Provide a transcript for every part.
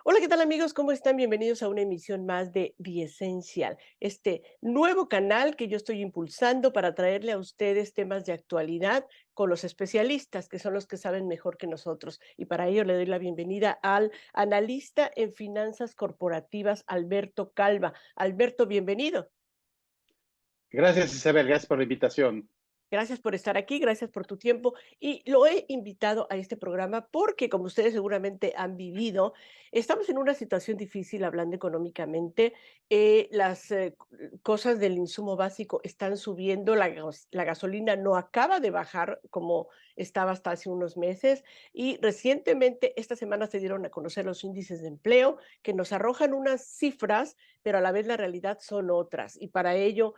Hola, ¿qué tal amigos? ¿Cómo están? Bienvenidos a una emisión más de The Essential, este nuevo canal que yo estoy impulsando para traerle a ustedes temas de actualidad con los especialistas, que son los que saben mejor que nosotros. Y para ello le doy la bienvenida al analista en finanzas corporativas, Alberto Calva. Alberto, bienvenido. Gracias, Isabel, gracias por la invitación. Gracias por estar aquí, gracias por tu tiempo. Y lo he invitado a este programa porque, como ustedes seguramente han vivido, estamos en una situación difícil hablando económicamente. Las cosas del insumo básico están subiendo, la gasolina no acaba de bajar como estaba hasta hace unos meses. Y recientemente, esta semana se dieron a conocer los índices de empleo que nos arrojan unas cifras, pero a la vez la realidad son otras. Y para ello,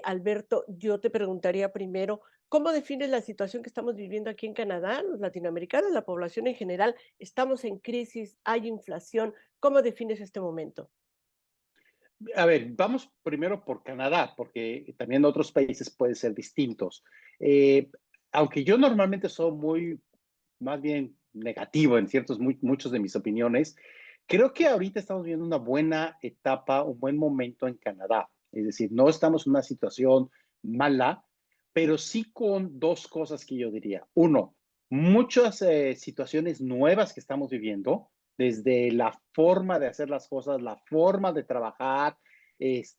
Alberto, yo te preguntaría primero, ¿cómo defines la situación que estamos viviendo aquí en Canadá, los latinoamericanos, la población en general? Estamos en crisis, hay inflación. ¿Cómo defines este momento? A ver, vamos primero por Canadá, porque también otros países pueden ser distintos. Eh, Aunque yo normalmente soy muy, más bien negativo en muchos de mis opiniones, creo que ahorita estamos viviendo una buena etapa, un buen momento en Canadá. Es decir, no estamos en una situación mala, pero sí con dos cosas que yo diría. Uno, muchas situaciones nuevas que estamos viviendo, desde la forma de hacer las cosas, la forma de trabajar,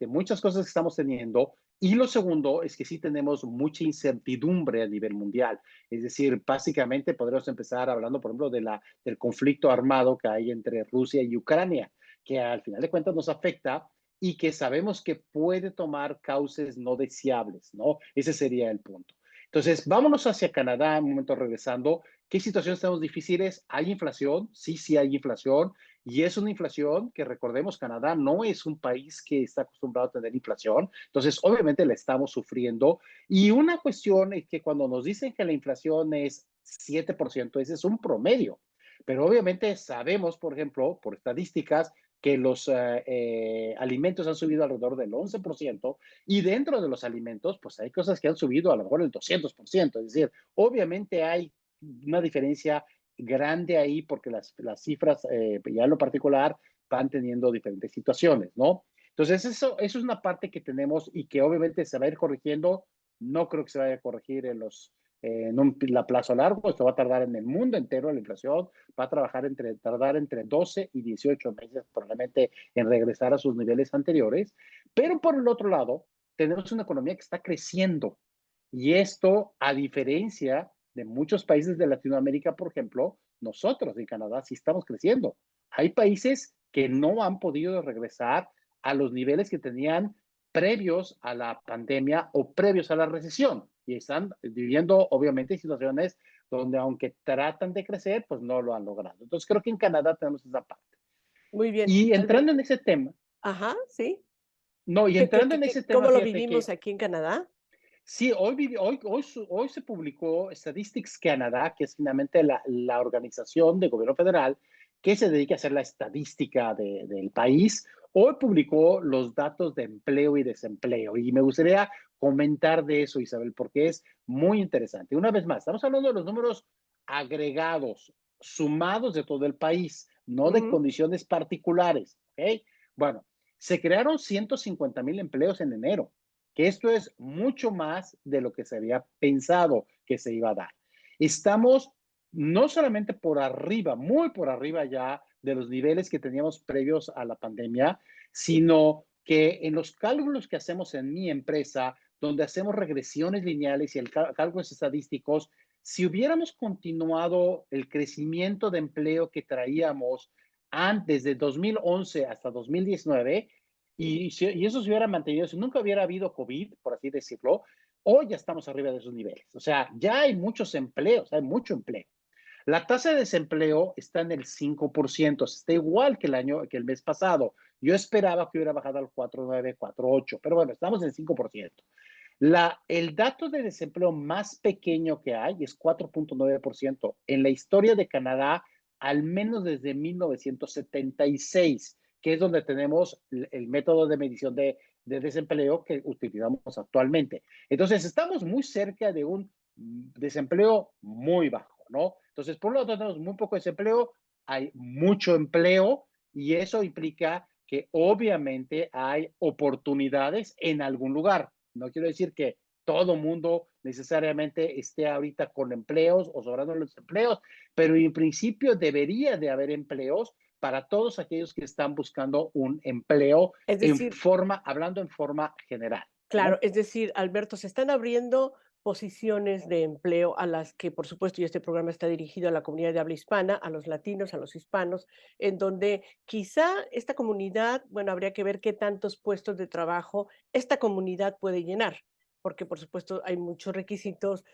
muchas cosas que estamos teniendo. Y lo segundo es que sí tenemos mucha incertidumbre a nivel mundial. Es decir, básicamente podríamos empezar hablando, por ejemplo, del conflicto armado que hay entre Rusia y Ucrania, que al final de cuentas nos afecta y que sabemos que puede tomar cauces no deseables, ¿no? Ese sería el punto. Entonces, vámonos hacia Canadá, un momento regresando. ¿Qué situaciones tenemos difíciles? ¿Hay inflación? Sí, sí hay inflación. Y es una inflación que, recordemos, Canadá no es un país que está acostumbrado a tener inflación. Entonces, obviamente la estamos sufriendo. Y una cuestión es que cuando nos dicen que la inflación es 7%, ese es un promedio. Pero obviamente sabemos, por ejemplo, por estadísticas, que los alimentos han subido alrededor del 11% y dentro de los alimentos, pues hay cosas que han subido a lo mejor el 200%. Es decir, obviamente hay una diferencia grande ahí porque las cifras, ya en lo particular, van teniendo diferentes situaciones, ¿no? Entonces, eso es una parte que tenemos y que obviamente se va a ir corrigiendo. No creo que se vaya a corregir en un plazo largo. Esto va a tardar en el mundo entero, la inflación va a tardar entre 12 y 18 meses probablemente en regresar a sus niveles anteriores. Pero por el otro lado, tenemos una economía que está creciendo. Y esto, a diferencia de muchos países de Latinoamérica, por ejemplo, nosotros en Canadá sí estamos creciendo. Hay países que no han podido regresar a los niveles que tenían previos a la pandemia o previos a la recesión y están viviendo obviamente situaciones donde aunque tratan de crecer, pues no lo han logrado. Entonces creo que en Canadá tenemos esa parte. Muy bien, Y entrando Alberto. en ese tema, Ajá, sí. no, y entrando en ese tema, ¿Cómo lo fíjate vivimos que aquí en Canadá? sí, hoy se publicó Statistics Canada, que es finalmente la organización de gobierno federal que se dedica a hacer la estadística del país. Hoy publicó los datos de empleo y desempleo y me gustaría comentar de eso, Isabel, porque es muy interesante. Una vez más, estamos hablando de los números agregados, sumados de todo el país, no de Ujú. condiciones particulares. ¿Ok? Bueno, se crearon 150,000 empleos en enero, que esto es mucho más de lo que se había pensado que se iba a dar. Estamos no solamente por arriba, muy por arriba ya de los niveles que teníamos previos a la pandemia, sino que en los cálculos que hacemos en mi empresa, donde hacemos regresiones lineales y cálculos estadísticos, si hubiéramos continuado el crecimiento de empleo que traíamos antes de 2011 hasta 2019, y eso se hubiera mantenido, si nunca hubiera habido COVID, por así decirlo, hoy ya estamos arriba de esos niveles. O sea, ya hay muchos empleos, hay mucho empleo. La tasa de desempleo está en el 5%, está igual que el mes pasado. Yo esperaba que hubiera bajado al 4,9, 4,8, pero bueno, estamos en 5%. El dato de desempleo más pequeño que hay es 4,9% en la historia de Canadá, al menos desde 1976, que es donde tenemos el método de medición de desempleo que utilizamos actualmente. Entonces, estamos muy cerca de un desempleo muy bajo, ¿no? Entonces, por lo tanto, tenemos muy poco desempleo, hay mucho empleo y eso implica que obviamente hay oportunidades en algún lugar. No quiero decir que todo mundo necesariamente esté ahorita con empleos o sobrando los empleos, pero en principio debería de haber empleos para todos aquellos que están buscando un empleo Es en decir, forma, hablando en forma general, claro, ¿no? es decir, Alberto, se están abriendo posiciones de empleo a las que, por supuesto, y este programa está dirigido a la comunidad de habla hispana, a los latinos, a los hispanos, en donde quizá esta comunidad, bueno, habría que ver qué tantos puestos de trabajo esta comunidad puede llenar, porque, por supuesto, hay muchos requisitos.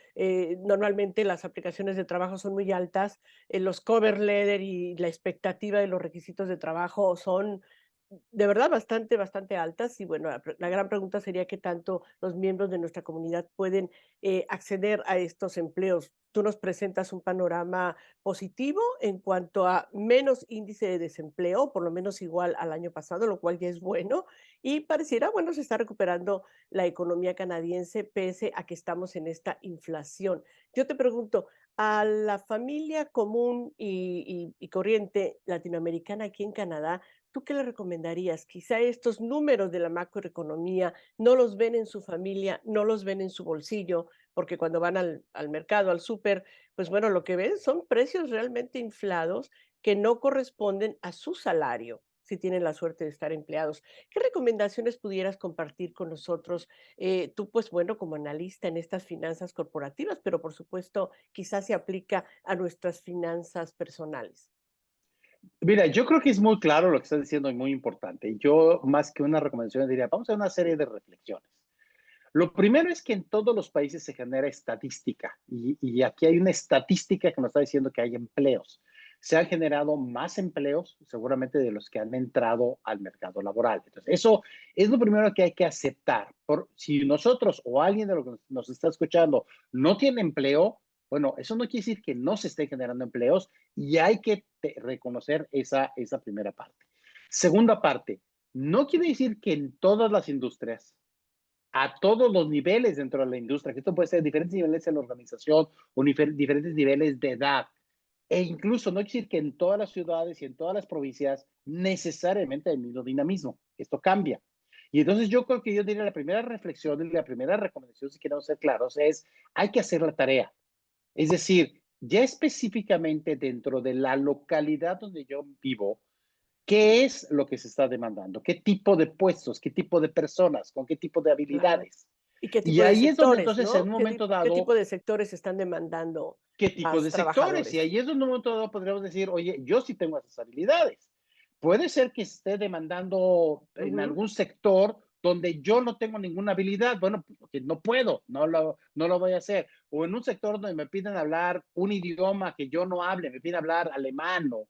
Normalmente las aplicaciones de trabajo son muy altas, los cover letter y la expectativa de los requisitos de trabajo son de verdad bastante altas y bueno, la gran pregunta sería qué tanto los miembros de nuestra comunidad pueden acceder a estos empleos. Tú nos presentas un panorama positivo en cuanto a menos índice de desempleo, por lo menos igual al año pasado, lo cual ya es bueno, y pareciera, bueno, se está recuperando la economía canadiense pese a que estamos en esta inflación. Yo te pregunto, a la familia común y corriente latinoamericana aquí en Canadá, ¿tú qué le recomendarías? Quizá estos números de la macroeconomía no los ven en su familia, no los ven en su bolsillo, porque cuando van al mercado, al súper, pues bueno, lo que ven son precios realmente inflados que no corresponden a su salario, si tienen la suerte de estar empleados. ¿Qué recomendaciones pudieras compartir con nosotros? Tú, pues bueno, como analista en estas finanzas corporativas, pero por supuesto, quizás se aplica a nuestras finanzas personales. Mira, yo creo que es muy claro lo que estás diciendo y muy importante. Yo, más que una recomendación, diría, vamos a hacer una serie de reflexiones. Lo primero es que en todos los países se genera estadística y aquí hay una estadística que nos está diciendo que hay empleos. Se han generado más empleos seguramente de los que han entrado al mercado laboral. Entonces, eso es lo primero que hay que aceptar. Si nosotros o alguien de los que nos está escuchando no tiene empleo, bueno, eso no quiere decir que no se estén generando empleos y hay que reconocer esa primera parte. Segunda parte, no quiere decir que en todas las industrias a todos los niveles dentro de la industria, que esto puede ser diferentes niveles en la organización o diferentes niveles de edad. E incluso no quiere decir que en todas las ciudades y en todas las provincias necesariamente hay el mismo dinamismo. Esto cambia. Y entonces yo creo que yo diría la primera reflexión y la primera recomendación, si queremos ser claros, es hay que hacer la tarea. Es decir, ya específicamente dentro de la localidad donde yo vivo, ¿qué es lo que se está demandando? ¿Qué tipo de puestos? ¿Qué tipo de personas? ¿Con qué tipo de Claro. habilidades? ¿Y qué Y tipo de ahí es donde sectores, entonces en no? un ¿Qué momento tipo qué dado, tipo de sectores están demandando ¿qué tipo más de sectores? Y trabajadores? ahí es donde en un momento dado podríamos decir, oye, yo sí tengo esas habilidades. Puede ser que esté demandando en Ujú. algún sector donde yo no tengo ninguna habilidad, bueno, porque no puedo, no lo voy a hacer. O en un sector donde me piden hablar un idioma que yo no hable, me piden hablar alemán o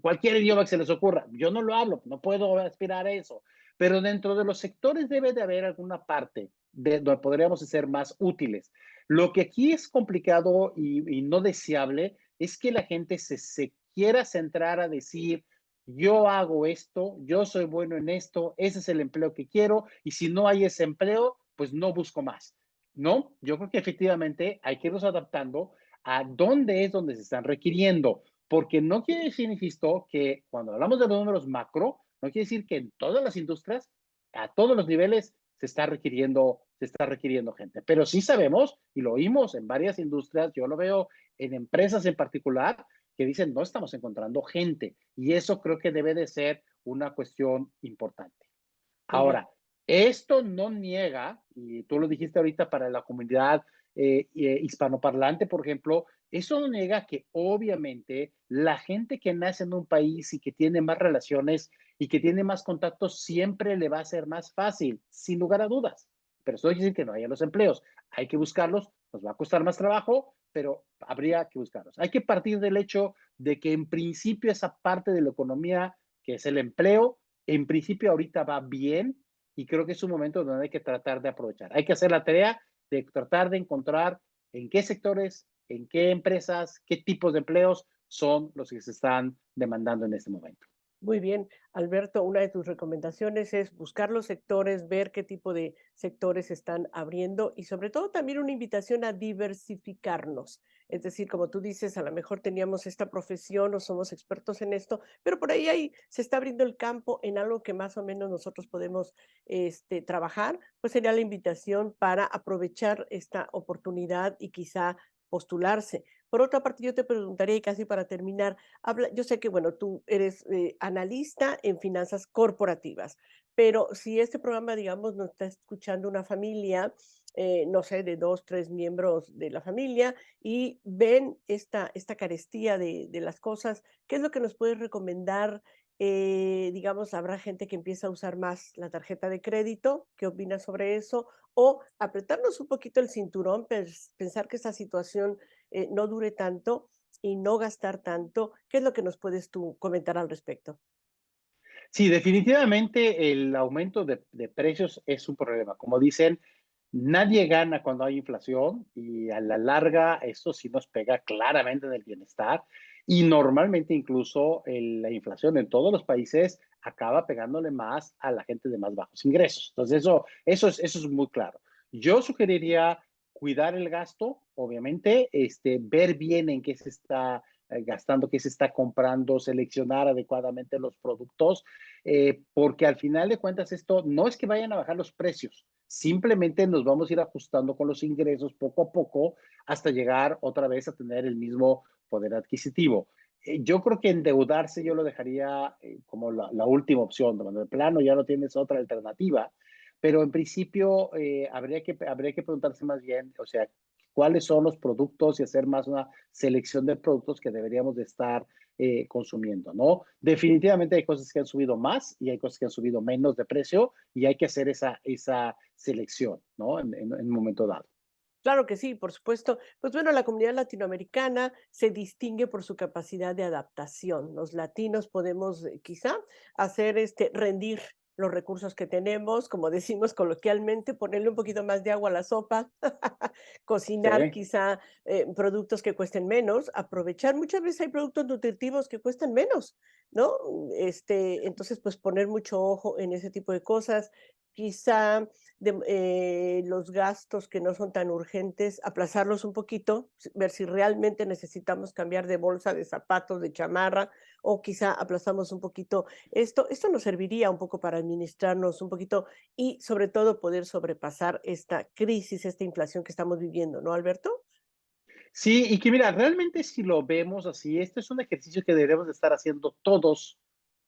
cualquier idioma que se les ocurra. Yo no lo hablo, no puedo aspirar a eso. Pero dentro de los sectores debe de haber alguna parte donde podríamos ser más útiles. Lo que aquí es complicado y no deseable es que la gente se quiera centrar a decir, yo hago esto, yo soy bueno en esto, ese es el empleo que quiero y si no hay ese empleo, pues no busco más. No, yo creo que efectivamente hay que irnos adaptando a dónde es donde se están requiriendo, porque no quiere decir, insisto, que cuando hablamos de los números macro, no quiere decir que en todas las industrias, a todos los niveles, se está requiriendo gente. Pero sí sabemos, y lo oímos en varias industrias, yo lo veo en empresas en particular, que dicen no estamos encontrando gente. Y eso creo que debe de ser una cuestión importante. Ujú. Ahora, esto no niega, y tú lo dijiste ahorita para la comunidad hispanoparlante, por ejemplo, eso no niega que obviamente la gente que nace en un país y que tiene más relaciones y que tiene más contactos siempre le va a ser más fácil, sin lugar a dudas. Pero eso no quiere decir que no haya los empleos. Hay que buscarlos, nos va a costar más trabajo, pero habría que buscarlos. Hay que partir del hecho de que en principio esa parte de la economía, que es el empleo, en principio ahorita va bien y creo que es un momento donde hay que tratar de aprovechar. Hay que hacer la tarea de tratar de encontrar en qué sectores, en qué empresas, qué tipos de empleos son los que se están demandando en este momento. Muy bien, Alberto, una de tus recomendaciones es buscar los sectores, ver qué tipo de sectores están abriendo y sobre todo también una invitación a diversificarnos. Es decir, como tú dices, a lo mejor teníamos esta profesión o somos expertos en esto, pero por ahí se está abriendo el campo en algo que más o menos nosotros podemos trabajar, pues sería la invitación para aprovechar esta oportunidad y quizá postularse. Por otra parte, yo te preguntaría, y casi para terminar, yo sé que, bueno, tú eres analista en finanzas corporativas, pero si este programa, digamos, nos está escuchando una familia, no sé, de 2, 3 miembros de la familia y ven esta carestía de las cosas, ¿qué es lo que nos puedes recomendar? Digamos, habrá gente que empieza a usar más la tarjeta de crédito. ¿Qué opinas sobre eso? O apretarnos un poquito el cinturón, pensar que esta situación no dure tanto y no gastar tanto. ¿Qué es lo que nos puedes tú comentar al respecto? Sí, definitivamente el aumento de precios es un problema. Como dicen, nadie gana cuando hay inflación y a la larga esto sí nos pega claramente en el bienestar y normalmente incluso la inflación en todos los países acaba pegándole más a la gente de más bajos ingresos. Entonces eso es muy claro. Yo sugeriría cuidar el gasto, obviamente, ver bien en qué se está gastando, qué se está comprando, seleccionar adecuadamente los productos, porque al final de cuentas esto no es que vayan a bajar los precios, simplemente nos vamos a ir ajustando con los ingresos poco a poco hasta llegar otra vez a tener el mismo poder adquisitivo. Yo creo que endeudarse yo lo dejaría como la última opción, cuando de plano ya no tienes otra alternativa, pero en principio habría que preguntarse más bien, o sea, cuáles son los productos y hacer más una selección de productos que deberíamos de estar consumiendo, ¿no? Definitivamente hay cosas que han subido más y hay cosas que han subido menos de precio y hay que hacer esa selección, ¿no? En un momento dado. Claro que sí, por supuesto. Pues bueno, la comunidad latinoamericana se distingue por su capacidad de adaptación. Los latinos podemos quizá hacer rendir los recursos que tenemos, como decimos coloquialmente, ponerle un poquito más de agua a la sopa, cocinar Sí, quizá productos que cuesten menos, aprovechar. Muchas veces hay productos nutritivos que cuestan menos, ¿no? Entonces, pues poner mucho ojo en ese tipo de cosas. Quizá los gastos que no son tan urgentes, aplazarlos un poquito, ver si realmente necesitamos cambiar de bolsa, de zapatos, de chamarra, o quizá aplazamos un poquito esto. Esto nos serviría un poco para administrarnos un poquito y sobre todo poder sobrepasar esta crisis, esta inflación que estamos viviendo, ¿no, Alberto? sí, y que mira, realmente si lo vemos así, este es un ejercicio que debemos de estar haciendo todos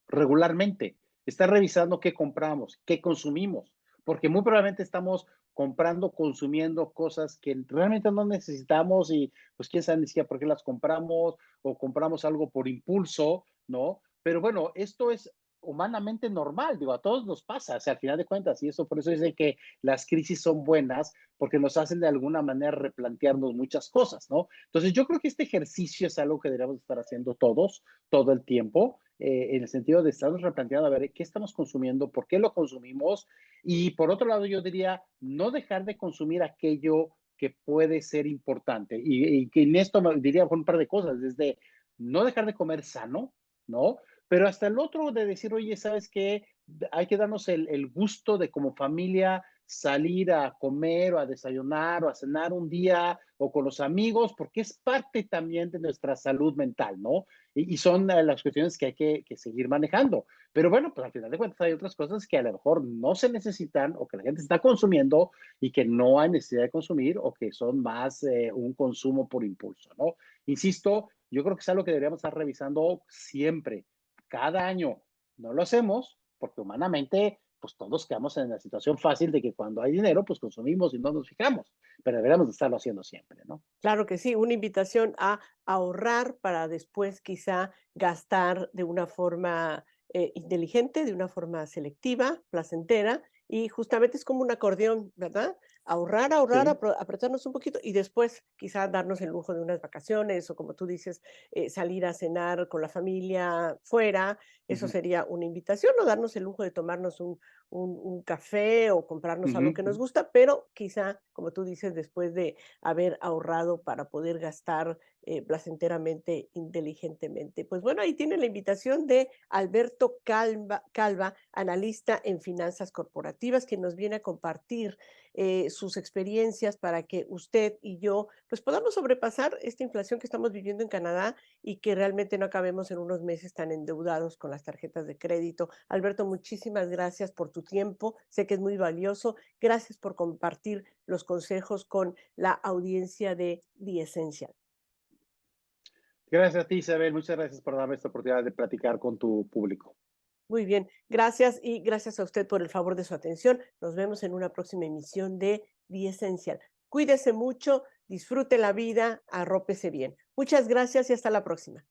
regularmente, estar revisando qué compramos, qué consumimos, porque muy probablemente estamos comprando, consumiendo cosas que realmente no necesitamos y pues quién sabe ni siquiera por qué las compramos o compramos algo por impulso, ¿no? Pero bueno, esto es humanamente normal, digo, a todos nos pasa, o sea, al final de cuentas, y eso por eso dicen que las crisis son buenas, porque nos hacen de alguna manera replantearnos muchas cosas, ¿no? Entonces, yo creo que este ejercicio es algo que deberíamos estar haciendo todos, todo el tiempo, en el sentido de estarnos replanteando a ver qué estamos consumiendo, por qué lo consumimos y por otro lado yo diría no dejar de consumir aquello que puede ser importante y que en esto me diría un par de cosas, desde no dejar de comer sano, ¿no? Pero hasta el otro de decir, oye, ¿sabes qué? Hay que darnos el gusto de como familia salir a comer o a desayunar o a cenar un día o con los amigos, porque es parte también de nuestra salud mental, ¿no? Y son las cuestiones que hay que seguir manejando. Pero bueno, pues al final de cuentas hay otras cosas que a lo mejor no se necesitan o que la gente está consumiendo y que no hay necesidad de consumir o que son más un consumo por impulso, ¿no? Insisto, yo creo que es algo que deberíamos estar revisando siempre, cada año. No lo hacemos porque humanamente, pues todos quedamos en la situación fácil de que cuando hay dinero, pues consumimos y no nos fijamos, pero deberíamos de estarlo haciendo siempre, ¿no? Claro que sí, una invitación a ahorrar para después quizá gastar de una forma inteligente, de una forma selectiva, placentera, y justamente es como un acordeón, ¿verdad? ahorrar, Sí. apretarnos un poquito y después quizás darnos el lujo de unas vacaciones o como tú dices, salir a cenar con la familia fuera, eso Ujú, sería una invitación o darnos el lujo de tomarnos un café o comprarnos ujú, algo que nos ujú. gusta, pero quizá, como tú dices, después de haber ahorrado para poder gastar placenteramente, inteligentemente. Pues bueno, ahí tiene la invitación de Alberto Calva, analista en finanzas corporativas, quien nos viene a compartir sus experiencias para que usted y yo pues podamos sobrepasar esta inflación que estamos viviendo en Canadá y que realmente no acabemos en unos meses tan endeudados con las tarjetas de crédito. Alberto, muchísimas gracias por tu tiempo. Sé que es muy valioso. Gracias por compartir los consejos con la audiencia de The Essential. Gracias a ti, Isabel. Muchas gracias por darme esta oportunidad de platicar con tu público. Muy bien, gracias y gracias a usted por el favor de su atención. Nos vemos en una próxima emisión de The Essential. Cuídese mucho, disfrute la vida, arrópese bien. Muchas gracias y hasta la próxima.